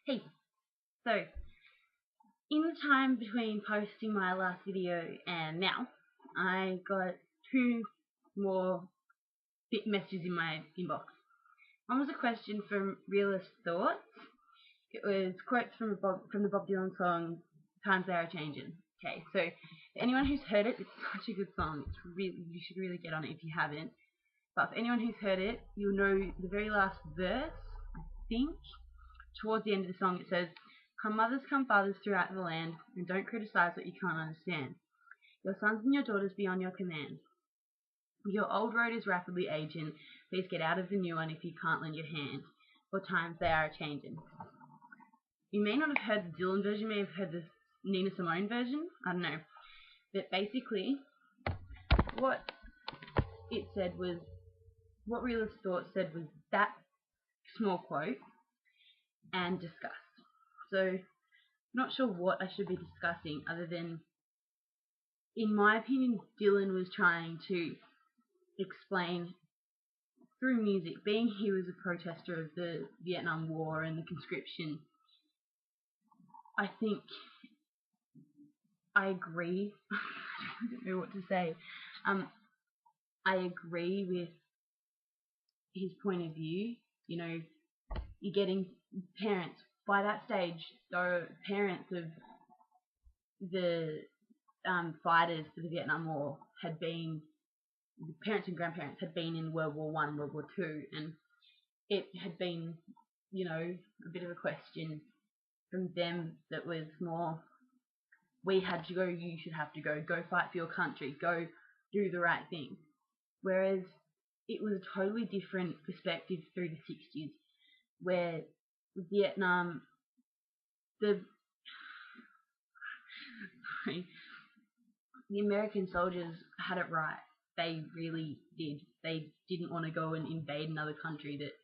Hey, so in the time between posting my last video and now, I got two more messages in my inbox. One was a question from Realist Thoughts. It was quotes from the Bob Dylan song "Times They Are Changing." Okay, so for anyone who's heard it, it's such a good song. You should really get on it if you haven't. But for anyone who's heard it, you'll know the very last verse. I think towards the end of the song it says, "Come mothers, come fathers throughout the land, and don't criticize what you can't understand. Your sons and your daughters be on your command. Your old road is rapidly aging, please get out of the new one if you can't lend your hand, for times they are a-changin'." You may not have heard the Dylan version, you may have heard the Nina Simone version, I don't know. But basically, what it said was, what Realist Thoughts said was that small quote and discussed. So, not sure what I should be discussing other than, in my opinion, Dylan was trying to explain through music, being he was a protester of the Vietnam War and the conscription. I think I agree. I don't know what to say. I agree with his point of view. You know, you're getting parents by that stage, though parents of the fighters for the Vietnam War had been, parents and grandparents had been in World War One, World War Two, and it had been, you know, a bit of a question from them that was more, we had to go, you should have to go fight for your country, go do the right thing. Whereas it was a totally different perspective through the 60s, where Vietnam, the American soldiers had it right. They really did. They didn't want to go and invade another country that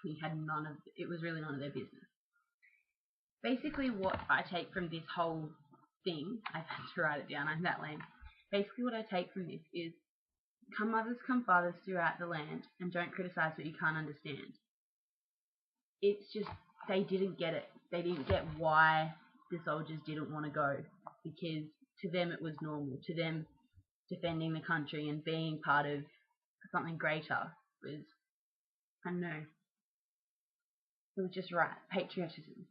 we had it was really none of their business. Basically, what I take from this whole thing, I've had to write it down, I'm that lame. Basically, what I take from this is, come mothers, come fathers throughout the land, and don't criticize what you can't understand. It's just, they didn't get it. They didn't get why the soldiers didn't want to go, because to them it was normal. To them, defending the country and being part of something greater was, I don't know, it was just right, patriotism.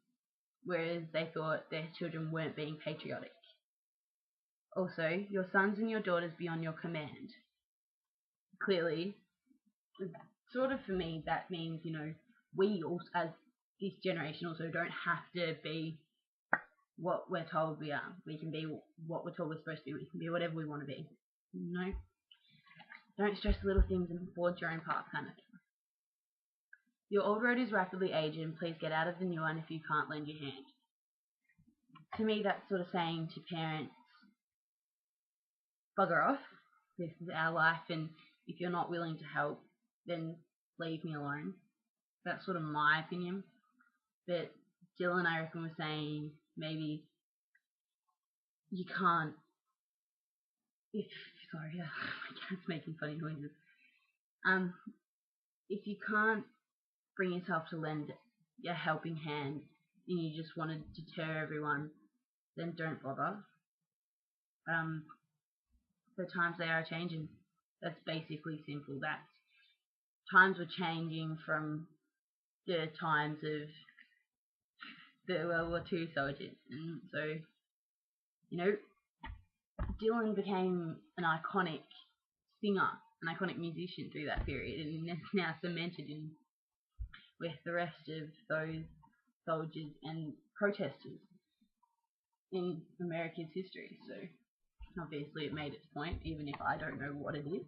Whereas they thought their children weren't being patriotic. Also, your sons and your daughters be on your command. Clearly, sort of for me, that means, you know, we also, as this generation, also don't have to be what we're told we are. We can be what we're told we're supposed to be. We can be whatever we want to be. You know? Don't stress the little things and forge your own path, kind of thing. Your old road is rapidly aging, please get out of the new one if you can't lend your hand. To me, that's sort of saying to parents, bugger off, this is our life, and if you're not willing to help, then leave me alone. That's sort of my opinion. But Dylan, I reckon, was saying maybe you can't, sorry, my cat's making funny noises. If you can't bring yourself to lend a helping hand and you just want to deter everyone, then don't bother. The times they are changing. That's basically simple. That times were changing from the times of the World War II soldiers, and so, you know, Dylan became an iconic singer, an iconic musician through that period, and it's now cemented in with the rest of those soldiers and protesters in America's history. So obviously it made its point, even if I don't know what it is.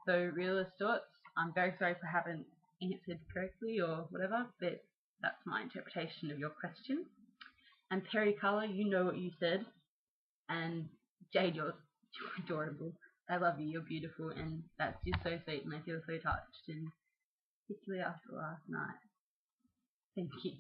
So Realist Thoughts, I'm very sorry if I haven't answered correctly or whatever, but that's my interpretation of your question. And Perry Colour, you know what you said. And Jade, you're adorable. I love you, you're beautiful, and that's just so sweet, and I feel so touched, and particularly after last night. Thank you.